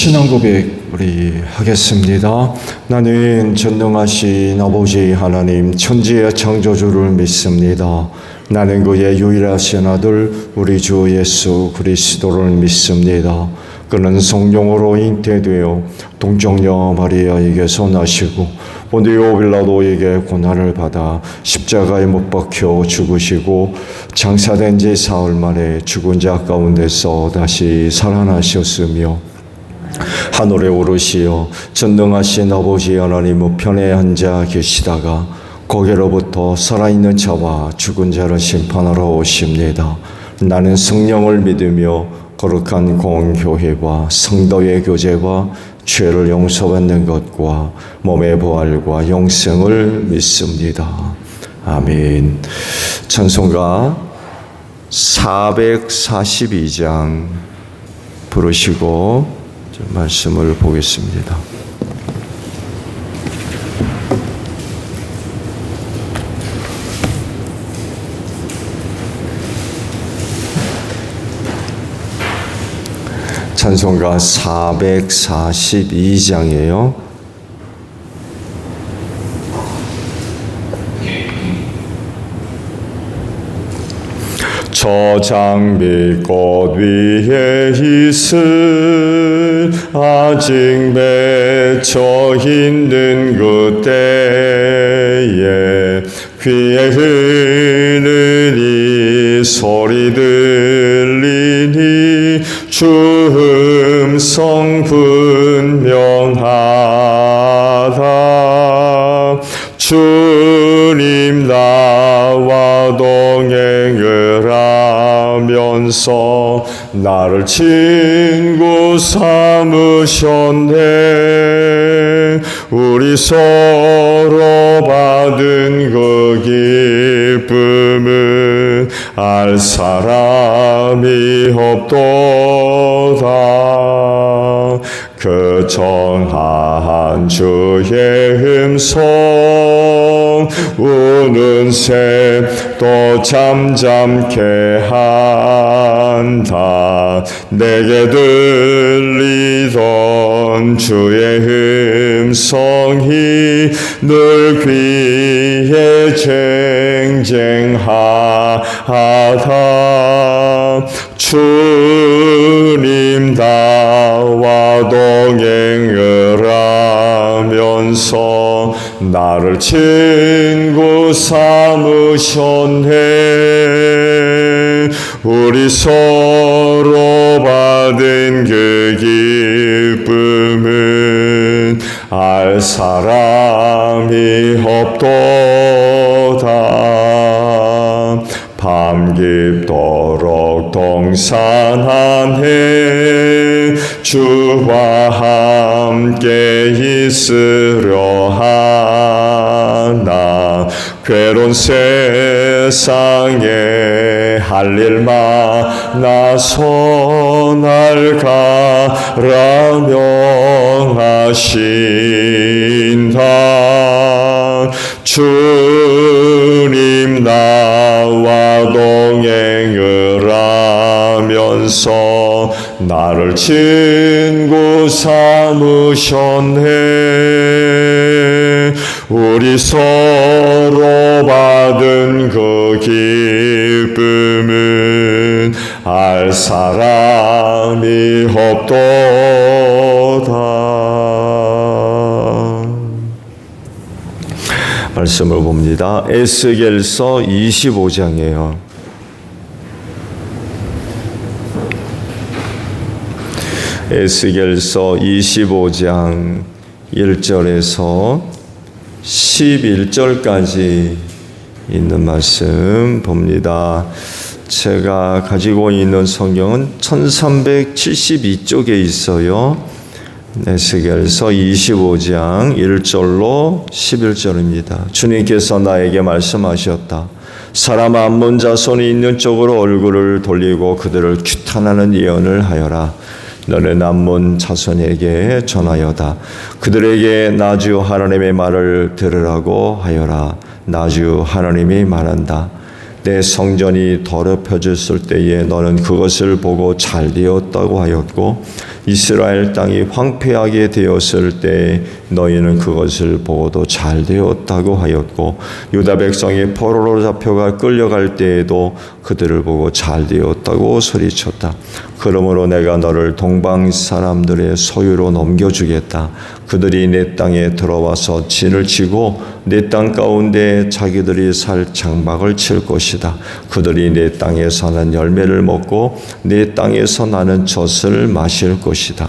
신앙 고백 우리 하겠습니다. 나는 전능하신 아버지 하나님 천지의 창조주를 믿습니다. 나는 그의 유일하신 아들 우리 주 예수 그리스도를 믿습니다. 그는 성령으로 잉태되어 동정녀 마리아에게서 나시고 본디오 빌라도에게 고난을 받아 십자가에 못 박혀 죽으시고 장사된 지 사흘 만에 죽은 자 가운데서 다시 살아나셨으며 하늘에 오르시어 전능하신 아버지 하나님 우편에 앉아 계시다가 거기로부터 살아있는 자와 죽은 자를 심판하러 오십니다. 나는 성령을 믿으며 거룩한 공교회와 성도의 교제와 죄를 용서받는 것과 몸의 부활과 영생을 믿습니다. 아멘. 찬송가 442장 부르시고 말씀을 보겠습니다. 찬송가 442장이에요. 저 장미꽃 위에 있을 아직 맺혀 있는 그때에 귀에 흐르는 이 소리 들리니 주 음성 분명하다. 주님 나와 동행을 하면서 나를 친구 삼으셨네. 우리 서로 받은 그 기쁨은 알 사람이 없도다. 그 정한 주의 음성 우는 새 또 잠잠케 한다. 내게 들리던 주의 음성이 늘 귀에 쟁쟁하다. 주님 나와 동행을 하면서 나를 친구 삼으셨네. 우리 서로 받은 그 기쁨은 알 사람이 없도다. 밤 깊도록 동산 안에 주와 함께 있으려 하나. 괴로운 세상에 할 일 많아서 날 가라 명하신다. 주님 나와 동행을 하면서 나를 친구 삼으셨네. 우리 서로 받은 그 기쁨은 알 사람이 없도다. 말씀을 봅니다. 에스겔서 25장이에요. 에스겔서 25장 1절에서 11절까지 있는 말씀 봅니다. 제가 가지고 있는 성경은 1372쪽에 있어요. 에스겔서 25장 1절로 11절입니다. 주님께서 나에게 말씀하셨다. 사람 암몬 자손이 있는 쪽으로 얼굴을 돌리고 그들을 규탄하는 예언을 하여라. 너는 암몬 자손에게 전하여다. 그들에게 나주 하나님의 말을 들으라고 하여라. 나주 하나님이 말한다. 내 성전이 더럽혀졌을 때에 너는 그것을 보고 잘 되었다고 하였고 이스라엘 땅이 황폐하게 되었을 때 너희는 그것을 보고도 잘 되었다고 하였고, 유다 백성이 포로로 잡혀가 끌려갈 때에도 그들을 보고 잘 되었다고 소리쳤다. 그러므로 내가 너를 동방 사람들의 소유로 넘겨주겠다. 그들이 내 땅에 들어와서 진을 치고 내 땅 가운데 자기들이 살 장막을 칠 것이다. 그들이 내 땅에 사는 열매를 먹고 내 땅에서 나는 젖을 마실 것이다.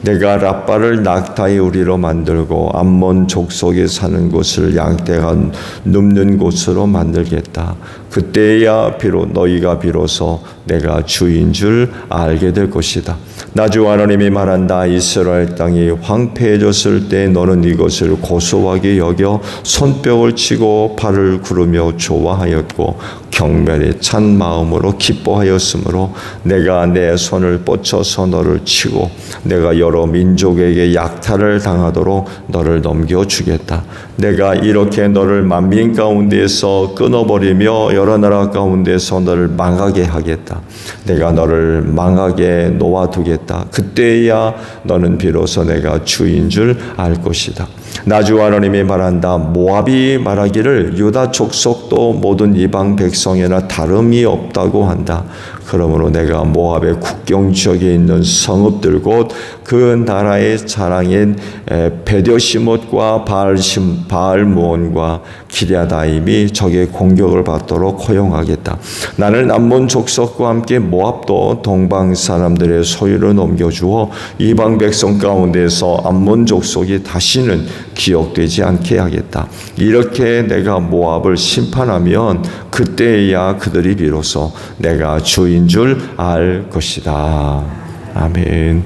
내가 랍바를 낙타의 우리로 만들고 암몬 족속에 사는 곳을 양떼가 눕는 곳으로 만들겠다. 그때야 너희가 비로소 내가 주인 줄 알게 될 것이다. 나 주 하나님이 말한다. 이스라엘 땅이 황폐해졌을 때 너는 이것을 고소하게 여겨 손뼉을 치고 발을 구르며 좋아하였고 경멸에 찬 마음으로 기뻐하였으므로 내가 내 손을 뻗쳐서 너를 치고 내가 여러 민족에게 약탈을 당하도록 너를 넘겨주겠다. 내가 이렇게 너를 만민 가운데서 끊어버리며 여러 나라 가운데서 너를 망하게 하겠다. 내가 너를 망하게 놓아두겠다. 그때야 너는 비로소 내가 주인 줄 알 것이다. 나 주 하나님이 말한다. 모압이 말하기를 유다 족속도 모든 이방 백성이나 다름이 없다고 한다. 그러므로 내가 모압의 국경 지역에 있는 성읍들 곧 그 나라의 자랑인 베데시못과 바알므온과 기랴다임이 적의 공격을 받도록 허용하겠다. 나는 암몬 족속과 함께 모압도 동방 사람들의 소유로 넘겨주어 이방 백성 가운데서 암몬 족속이 다시는 기억되지 않게 하겠다. 이렇게 내가 모압을 심판하면 그때야 그들이 비로소 내가 주인 줄 알 것이다. 아멘.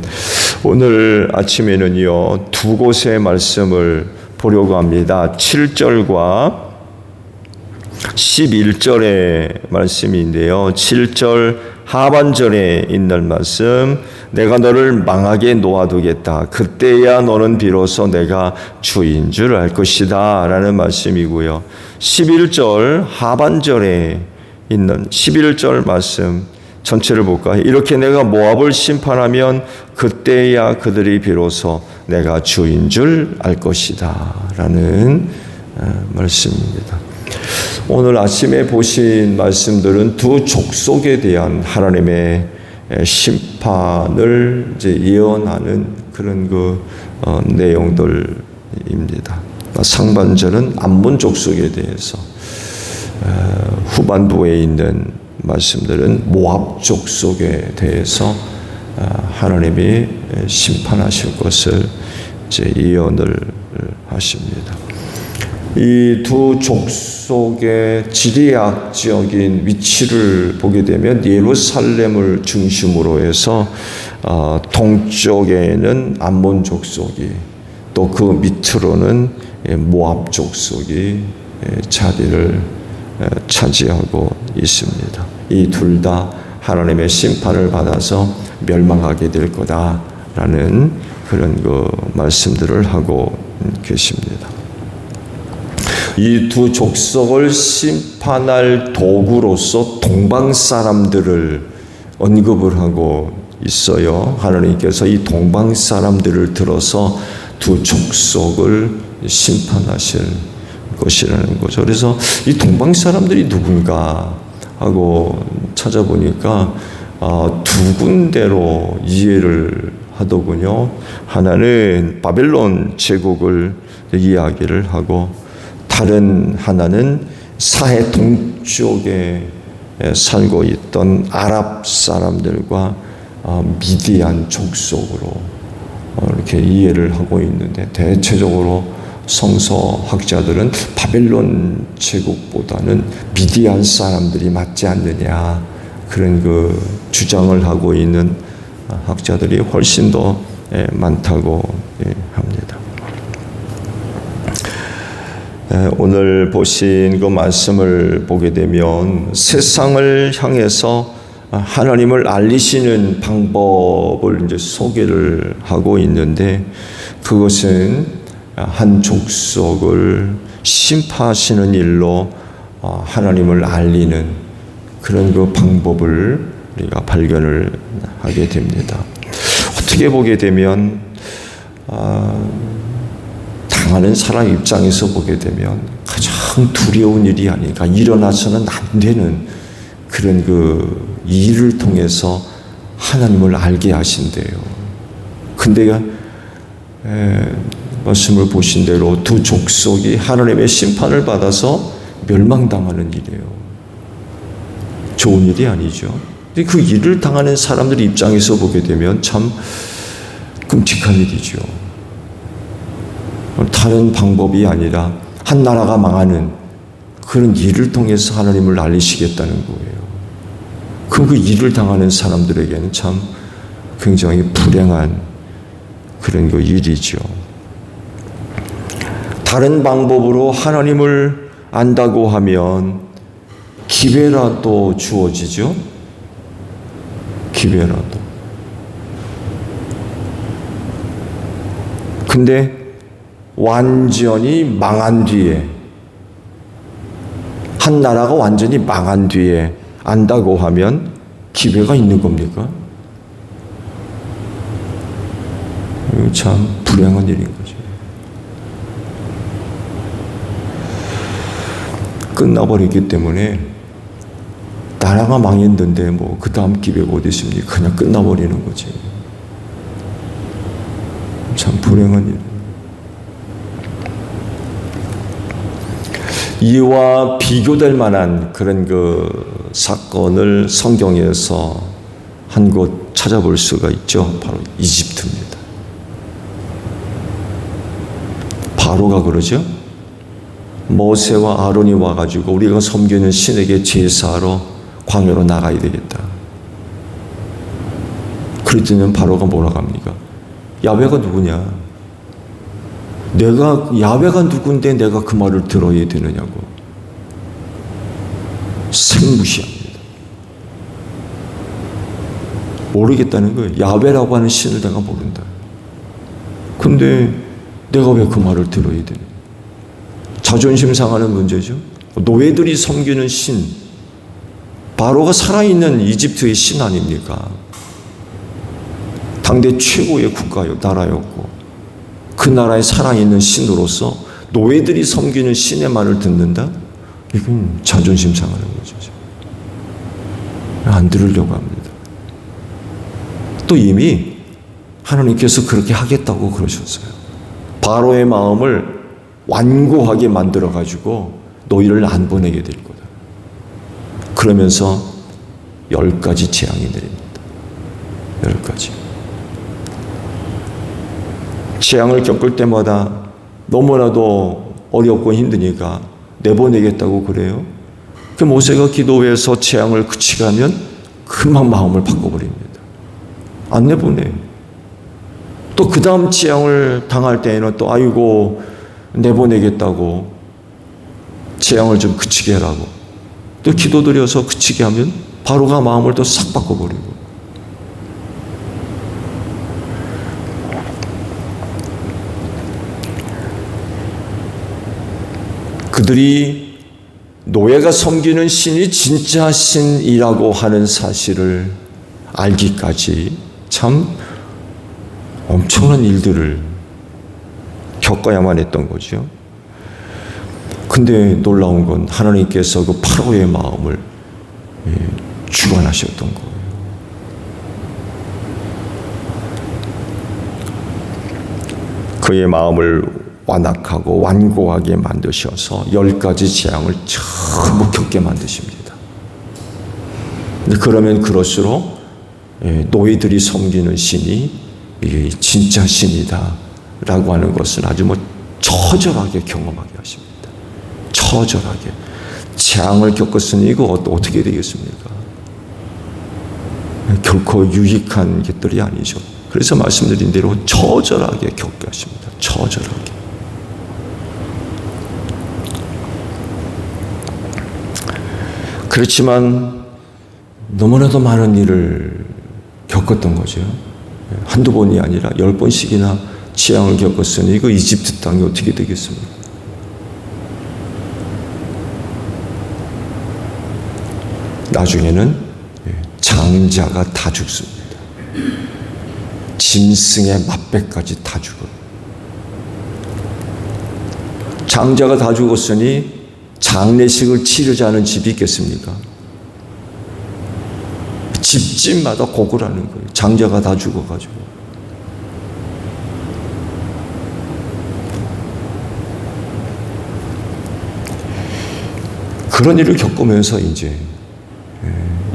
오늘 아침에는요, 두 곳의 말씀을 보려고 합니다. 7절과 11절의 말씀인데요. 7절 하반절에 있는 말씀, 내가 너를 망하게 놓아두겠다. 그때야 너는 비로소 내가 주인 줄 알 것이다 라는 말씀이고요. 11절 하반절에 있는 11절 말씀 전체를 볼까요? 이렇게 내가 모압을 심판하면 그때야 그들이 비로소 내가 주인 줄 알 것이다 라는 말씀입니다. 오늘 아침에 보신 말씀들은 두 족속에 대한 하나님의 심판을 이제 예언하는 그런 내용들입니다. 상반절은 암몬 족속에 대해서, 후반부에 있는 말씀들은 모압 족속에 대해서 하나님이 심판하실 것을 이제 예언을 하십니다. 이 두 족속의 지리학적인 위치를 보게 되면 예루살렘을 중심으로 해서 동쪽에는 암몬 족속이, 또 그 밑으로는 모압 족속이 자리를 차지하고 있습니다. 이 둘 다 하나님의 심판을 받아서 멸망하게 될 거다라는 그런 말씀들을 하고 계십니다. 이 두 족속을 심판할 도구로서 동방 사람들을 언급을 하고 있어요. 하나님께서 이 동방 사람들을 들어서 두 족속을 심판하실 것이라는 거죠. 그래서 이 동방 사람들이 누군가 하고 찾아보니까 두 군데로 이해를 하더군요. 하나는 바벨론 제국을 이야기를 하고, 다른 하나는 사해 동쪽에 살고 있던 아랍 사람들과 미디안 족속으로 이렇게 이해를 하고 있는데, 대체적으로 성서학자들은 바벨론 제국보다는 미디안 사람들이 맞지 않느냐, 그런 주장을 하고 있는 학자들이 훨씬 더 많다고 합니다. 오늘 보신 그 말씀을 보게 되면 세상을 향해서 하나님을 알리시는 방법을 이제 소개를 하고 있는데, 그것은 한 족속을 심판하시는 일로 하나님을 알리는 그런 방법을 우리가 발견을 하게 됩니다. 어떻게 보게 되면 당하는 사람 입장에서 보게 되면 가장 두려운 일이 아닌가, 일어나서는 안 되는 그런 그 일을 통해서 하나님을 알게 하신대요. 근데 말씀을 보신 대로 두 족속이 하나님의 심판을 받아서 멸망당하는 일이에요. 좋은 일이 아니죠. 근데 그 일을 당하는 사람들 입장에서 보게 되면 참 끔찍한 일이죠. 다른 방법이 아니라 한 나라가 망하는 그런 일을 통해서 하나님을 알리시겠다는 거예요. 그럼 그 일을 당하는 사람들에게는 참 굉장히 불행한 그런 그 일이죠. 다른 방법으로 하나님을 안다고 하면 기회라도 주어지죠. 기회라도. 근데 완전히 망한 뒤에, 한 나라가 완전히 망한 뒤에 안다고 하면 기회가 있는 겁니까? 이거 참 불행한 일인 거죠. 끝나버리기 때문에 나라가 망했는데 뭐 그 다음 기회가 어디 있습니까? 그냥 끝나버리는 거지. 참 불행한 일. 이와 비교될 만한 그런 그 사건을 성경에서 한 곳 찾아볼 수가 있죠. 바로 이집트입니다. 바로가 그러죠. 모세와 아론이 와가지고 우리가 섬기는 신에게 제사하러 광야로 나가야 되겠다. 그랬더니 바로가 뭐라고 합니까? 야훼가 누구냐? 야훼가 누군데 내가 그 말을 들어야 되느냐고. 생무시합니다. 모르겠다는 거예요. 야훼라고 하는 신을 내가 모른다. 근데 내가 왜 그 말을 들어야 되냐? 자존심 상하는 문제죠. 노예들이 섬기는 신, 바로가 살아있는 이집트의 신 아닙니까? 당대 최고의 나라였고 그 나라에 살아있는 신으로서 노예들이 섬기는 신의 말을 듣는다? 이건 자존심 상하는 거죠. 안 들으려고 합니다. 또 이미 하나님께서 그렇게 하겠다고 그러셨어요. 바로의 마음을 완고하게 만들어가지고 너희를 안 보내게 될 거다. 그러면서 10가지 재앙이 내립니다. 10가지. 재앙을 겪을 때마다 너무나도 어렵고 힘드니까 내보내겠다고 그래요. 그 모세가 기도해서 재앙을 그치가면 금방 마음을 바꿔버립니다. 안 내보내. 또 그 다음 재앙을 당할 때에는 또 아이고 내보내겠다고 재앙을 좀 그치게 하라고 또 기도드려서 그치게 하면 바로가 마음을 또 싹 바꿔버리고. 그들이 노예가 섬기는 신이 진짜 신이라고 하는 사실을 알기까지 참 엄청난 일들을 겪어야만 했던 거죠. 근데 놀라운 건 하나님께서 그 파로의 마음을 주관하셨던 거예요. 그의 마음을 완악하고 완고하게 만드셔서 10가지 재앙을 전부 겪게 만드십니다. 그러면 그럴수록 노예들이 섬기는 신이 이게 진짜 신이다 라고 하는 것을 아주 처절하게 경험하게 하십니다. 처절하게. 재앙을 겪었으니 이거 어떻게 되겠습니까? 결코 유익한 것들이 아니죠. 그래서 말씀드린 대로 처절하게 겪게 하십니다. 처절하게. 그렇지만 너무나도 많은 일을 겪었던 거죠. 한두 번이 아니라 10번씩이나 재앙을 겪었으니 이거 이집트 땅이 어떻게 되겠습니까? 나중에는 장자가 다 죽습니다. 짐승의 맛배까지 다 죽어요. 장자가 다 죽었으니 장례식을 치르지 않은 집이 있겠습니까? 집집마다 고구라는 거예요. 장자가 다 죽어가지고. 그런 일을 겪으면서 이제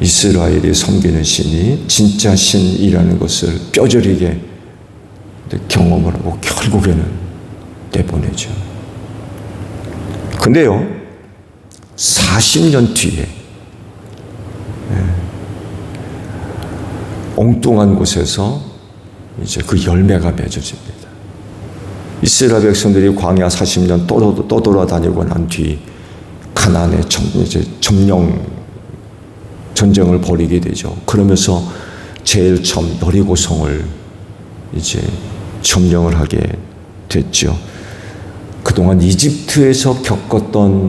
이스라엘이 섬기는 신이 진짜 신이라는 것을 뼈저리게 경험을 하고 결국에는 내보내죠. 근데요, 40년 뒤에 엉뚱한 곳에서 이제 그 열매가 맺어집니다. 이스라엘 백성들이 광야 40년 떠돌아다니고 난 뒤 가나안에 이제 점령 전쟁을 벌이게 되죠. 그러면서 제일 처음 여리고성을 이제 점령을 하게 됐죠. 그동안 이집트에서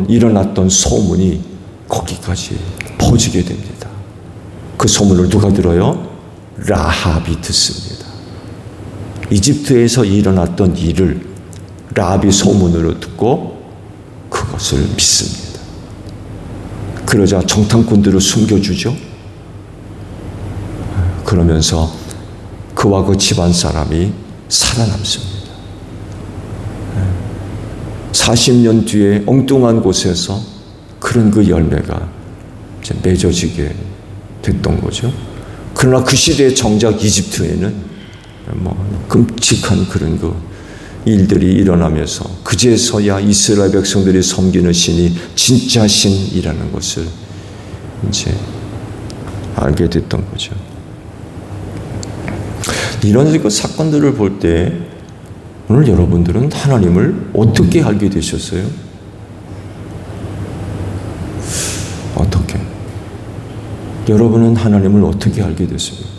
일어났던 소문이 거기까지 퍼지게 됩니다. 그 소문을 누가 들어요? 라합이 듣습니다. 이집트에서 일어났던 일을 라합이 소문으로 듣고 그것을 믿습니다. 그러자 정탐꾼들을 숨겨주죠. 그러면서 그와 그 집안 사람이 살아남습니다. 40년 뒤에 엉뚱한 곳에서 그런 그 열매가 이제 맺어지게 됐던 거죠. 그러나 그 시대의 정작 이집트에는 끔찍한 그런 그 일들이 일어나면서 그제서야 이스라엘 백성들이 섬기는 신이 진짜 신이라는 것을 이제 알게 됐던 거죠. 이런 그 사건들을 볼 때 오늘 여러분들은 하나님을 어떻게 알게 되셨어요? 어떻게? 여러분은 하나님을 어떻게 알게 됐습니까?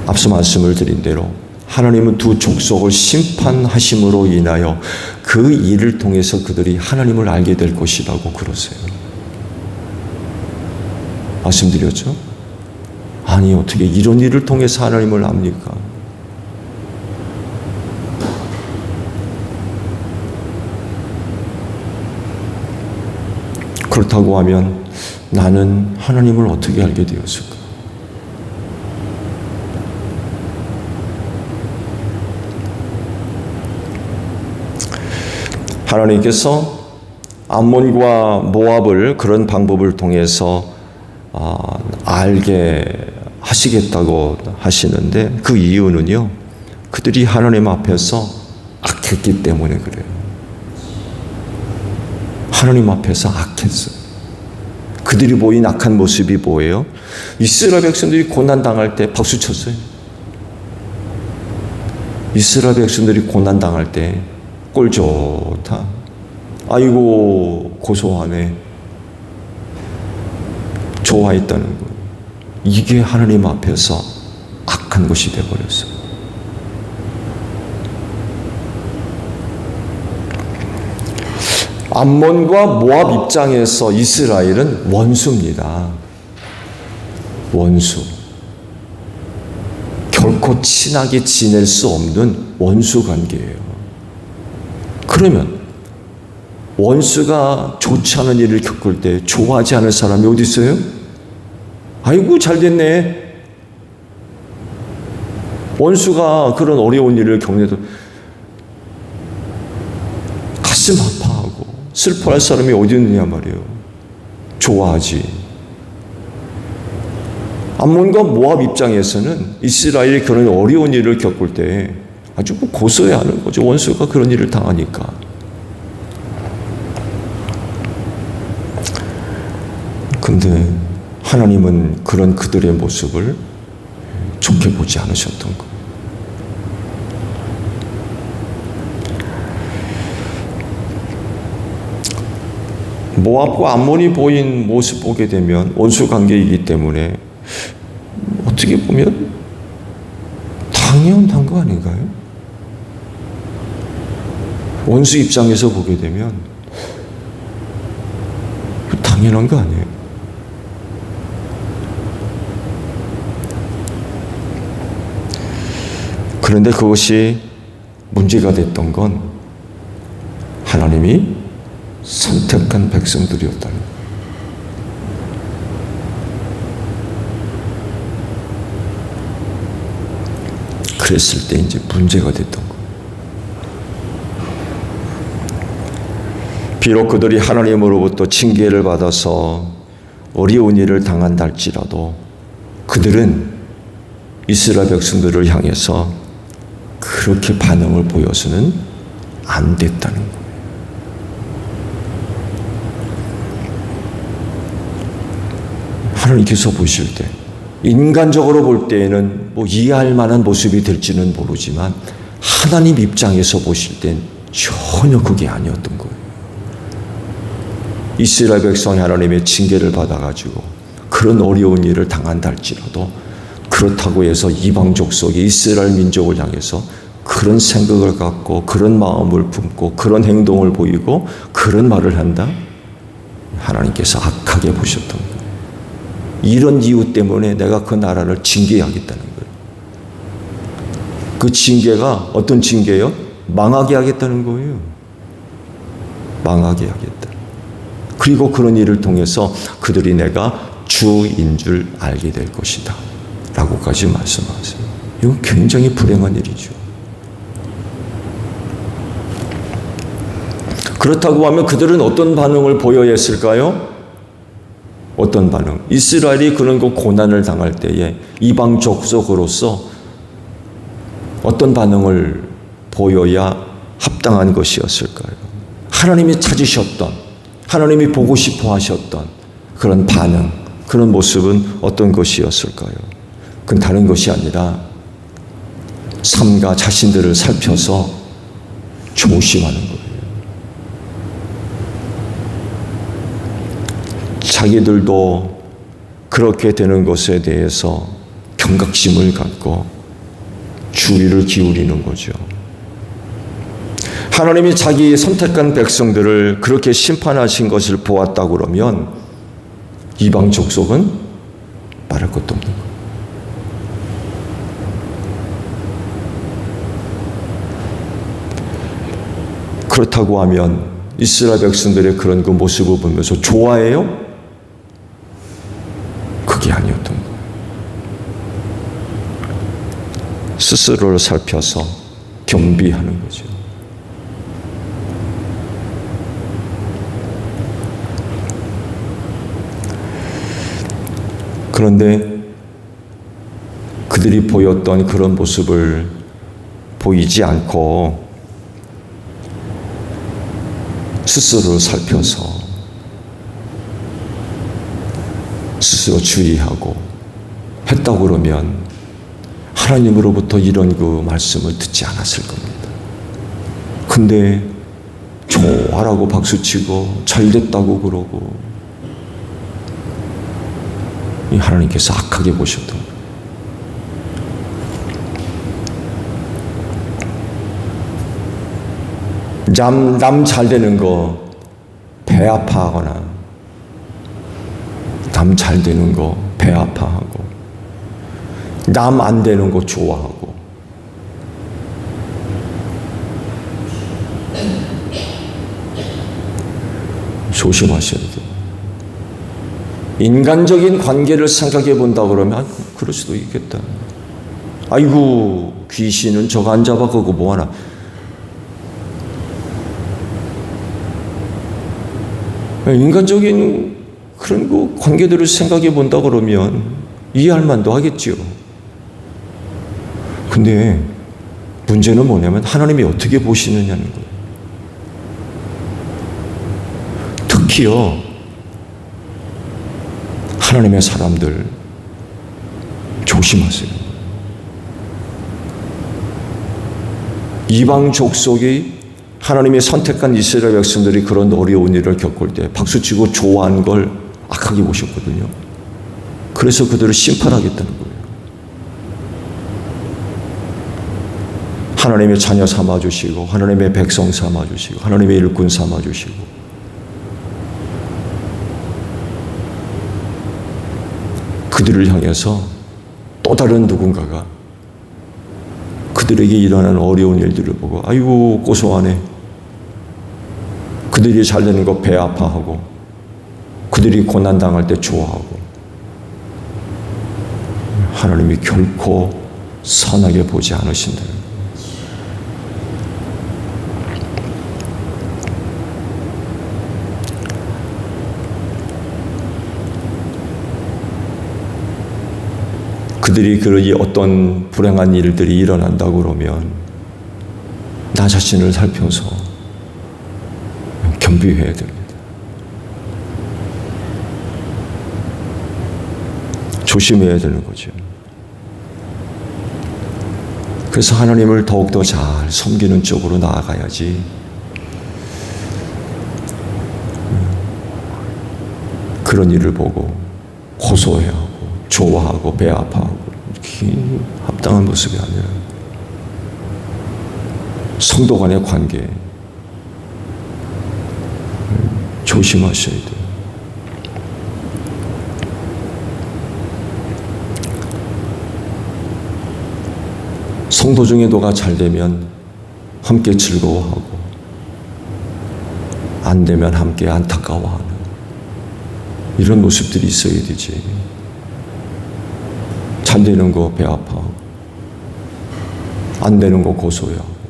앞서 말씀을 드린 대로 하나님은 두 족속을 심판하심으로 인하여 그 일을 통해서 그들이 하나님을 알게 될 것이라고 그러세요. 말씀드렸죠? 아니, 어떻게 이런 일을 통해서 하나님을 압니까? 그렇다고 하면 나는 하나님을 어떻게 알게 되었을까? 하나님께서 암몬과 모압을 그런 방법을 통해서 알게 하시겠다고 하시는데 그 이유는요, 그들이 하나님 앞에서 악했기 때문에 그래요. 하나님 앞에서 악했어요. 그들이 보인 악한 모습이 뭐예요? 이스라엘 백성들이 고난당할 때 박수 쳤어요. 이스라엘 백성들이 고난당할 때 꼴 좋다. 아이고 고소하네. 좋아했다는 거. 이게 하나님 앞에서 악한 것이 되어버렸어요. 암몬과 모압 입장에서 이스라엘은 원수입니다. 원수. 결코 친하게 지낼 수 없는 원수 관계예요. 그러면 원수가 좋지 않은 일을 겪을 때 좋아하지 않을 사람이 어디 있어요? 아이고 잘 됐네. 원수가 그런 어려운 일을 겪는데도 가슴 아파하고 슬퍼할 사람이 어디 있느냐 말이에요. 좋아하지. 암몬과 모압 입장에서는 이스라엘이 그런 어려운 일을 겪을 때 아주 고소해야 하는 거죠. 원수가 그런 일을 당하니까. 근데 하나님은 그런 그들의 모습을 좋게 보지 않으셨던 거예요. 모압과 암몬이 보인 모습 보게 되면 원수 관계이기 때문에 어떻게 보면 당연한 거 아닌가요? 원수 입장에서 보게 되면 당연한 거 아니에요? 그런데 그것이 문제가 됐던 건 하나님이 선택한 백성들이었다는 거예요. 그랬을 때 이제 문제가 됐던 거예요. 비록 그들이 하나님으로부터 징계를 받아서 어려운 일을 당한다 할지라도 그들은 이스라엘 백성들을 향해서 그렇게 반응을 보여서는 안 됐다는 거예요. 하나님께서 보실 때 인간적으로 볼 때에는 뭐 이해할 만한 모습이 될지는 모르지만 하나님 입장에서 보실 땐 전혀 그게 아니었던 거예요. 이스라엘 백성이 하나님의 징계를 받아가지고 그런 어려운 일을 당한다 할지라도 그렇다고 해서 이방 족속의 이스라엘 민족을 향해서 그런 생각을 갖고 그런 마음을 품고 그런 행동을 보이고 그런 말을 한다? 하나님께서 악하게 보셨던 거예요. 이런 이유 때문에 내가 그 나라를 징계하겠다는 거예요. 그 징계가 어떤 징계요? 망하게 하겠다는 거예요. 망하게 하겠다. 그리고 그런 일을 통해서 그들이 내가 주인 줄 알게 될 것이다 라고까지 말씀하세요. 이건 굉장히 불행한 일이죠. 그렇다고 하면 그들은 어떤 반응을 보여야 했을까요? 어떤 반응? 이스라엘이 그런 그 고난을 당할 때에 이방 족속으로서 어떤 반응을 보여야 합당한 것이었을까요? 하나님이 찾으셨던, 하나님이 보고 싶어 하셨던 그런 반응, 그런 모습은 어떤 것이었을까요? 그건 다른 것이 아니라 삶과 자신들을 살펴서 조심하는 거예요. 자기들도 그렇게 되는 것에 대해서 경각심을 갖고 주의를 기울이는 거죠. 하나님이 자기 선택한 백성들을 그렇게 심판하신 것을 보았다고 그러면 이방 족속은 말할 것도 없는 거예요. 그렇다고 하면 이스라엘 백성들의 그런 그 모습을 보면서 좋아해요? 그게 아니었던 거예요. 스스로를 살펴서 겸비하는 거죠. 그런데 그들이 보였던 그런 모습을 보이지 않고 스스로를 살펴서 스스로 주의하고 했다고 그러면 하나님으로부터 이런 그 말씀을 듣지 않았을 겁니다. 근데 좋아라고 박수치고 잘됐다고 그러고 하나님께서 악하게 보셨던 거예요. 남 잘 되는 거 배 아파하거나 남 잘 되는 거 배 아파하고 남 안 되는 거 좋아하고 조심하셔야 돼요. 인간적인 관계를 생각해 본다 그러면 그럴 수도 있겠다. 아이고 귀신은 저거 안 잡아가고 뭐하나. 인간적인 그런 그 관계들을 생각해 본다 그러면 이해할 만도 하겠죠. 근데 문제는 뭐냐면 하나님이 어떻게 보시느냐는 거예요. 특히요 하나님의 사람들 조심하세요. 이방 족속이 하나님이 선택한 이스라엘 백성들이 그런 어려운 일을 겪을 때 박수치고 좋아한 걸 악하게 보셨거든요. 그래서 그들을 심판하겠다는 거예요. 하나님의 자녀 삼아주시고 하나님의 백성 삼아주시고 하나님의 일꾼 삼아주시고 그들을 향해서 또 다른 누군가가 그들에게 일어나는 어려운 일들을 보고 아이고 고소하네. 그들이 잘 되는 거 배 아파하고 그들이 고난당할 때 좋아하고 하나님이 결코 선하게 보지 않으신다는 거예요. 그들이 그러지 어떤 불행한 일들이 일어난다고 그러면 나 자신을 살펴서 겸비해야 됩니다. 조심해야 되는 거죠. 그래서 하나님을 더욱더 잘 섬기는 쪽으로 나아가야지. 그런 일을 보고 고소해하고 좋아하고 배 아파하고 이렇게 합당한 모습이 아니라 성도 간의 관계 조심하셔야 돼요. 성도 중에 너가 잘 되면 함께 즐거워하고 안 되면 함께 안타까워하는 이런 모습들이 있어야 되지. 잘 되는 거 배 아파하고 안 되는 거 고소해하고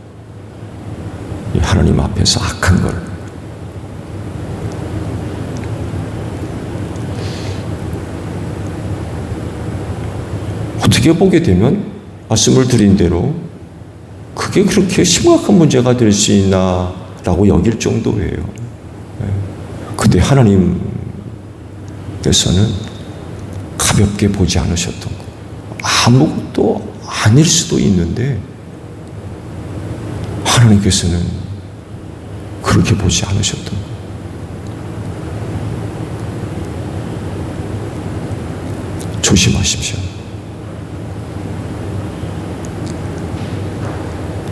하나님 앞에서 악한 걸 어떻게 보게 되면 말씀을 드린 대로 그게 그렇게 심각한 문제가 될 수 있나라고 여길 정도예요. 근데 하나님께서는 가볍게 보지 않으셨던 거. 아무것도 아닐 수도 있는데 하나님께서는 그렇게 보지 않으셨던 거. 조심하십시오.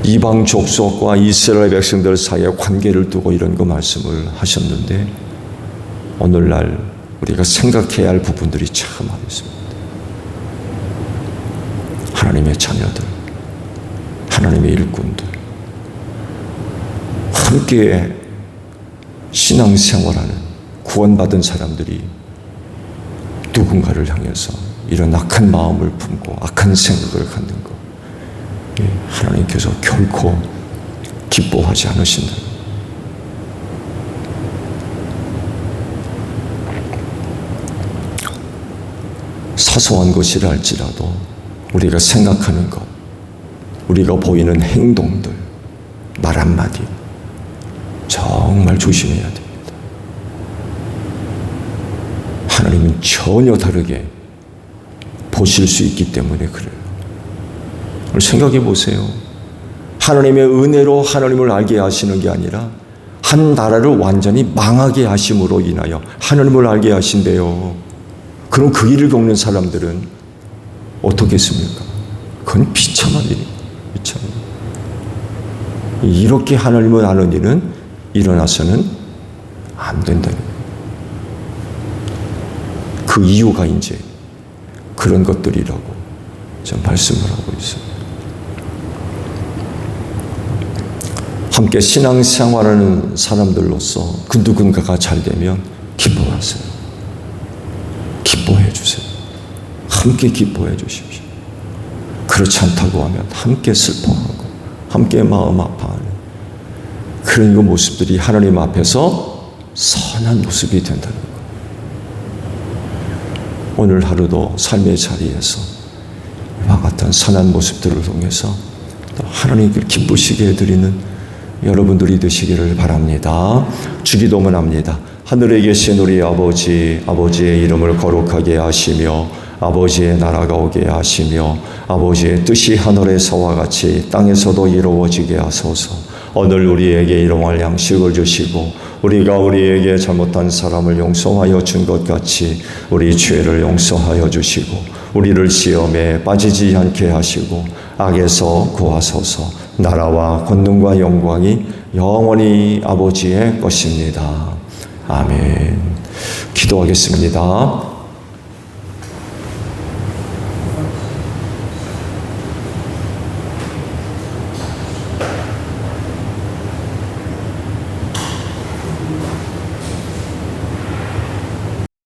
이방 족속과 이스라엘 백성들 사이에 관계를 두고 이런 거 말씀을 하셨는데 오늘날 우리가 생각해야 할 부분들이 참 많이 있습니다. 하나님의 자녀들, 하나님의 일꾼들 함께 신앙생활하는 구원받은 사람들이 누군가를 향해서 이런 악한 마음을 품고 악한 생각을 갖는 것 하나님께서 결코 기뻐하지 않으신다. 사소한 것이라 할지라도 우리가 생각하는 것, 우리가 보이는 행동들, 말 한마디 정말 조심해야 됩니다. 하나님은 전혀 다르게 보실 수 있기 때문에 그래요. 생각해 보세요. 하나님의 은혜로 하나님을 알게 하시는 게 아니라 한 나라를 완전히 망하게 하심으로 인하여 하나님을 알게 하신대요. 그럼 그 일을 겪는 사람들은 어떻겠습니까? 그건 비참한 일입니다. 비참한 일. 이렇게 하나님을 아는 일은 일어나서는 안 된다는 거예요. 그 이유가 이제 그런 것들이라고 좀 말씀을 하고 있어요. 함께 신앙생활하는 사람들로서 그 누군가가 잘 되면 기뻐하세요. 기뻐해 주세요. 함께 기뻐해 주십시오. 그렇지 않다고 하면 함께 슬퍼하고 함께 마음 아파하는 그런 그 모습들이 하나님 앞에서 선한 모습이 된다는 것. 오늘 하루도 삶의 자리에서 이와 같은 선한 모습들을 통해서 하나님께 기쁘시게 해드리는 여러분들이 되시기를 바랍니다. 주기도문 합니다. 하늘에 계신 우리 아버지, 아버지의 이름을 거룩하게 하시며 아버지의 나라가 오게 하시며 아버지의 뜻이 하늘에서와 같이 땅에서도 이루어지게 하소서. 오늘 우리에게 일용할 양식을 주시고 우리가 우리에게 잘못한 사람을 용서하여 준 것 같이 우리 죄를 용서하여 주시고 우리를 시험에 빠지지 않게 하시고 악에서 구하소서. 나라와 권능과 영광이 영원히 아버지의 것입니다. 아멘. 기도하겠습니다.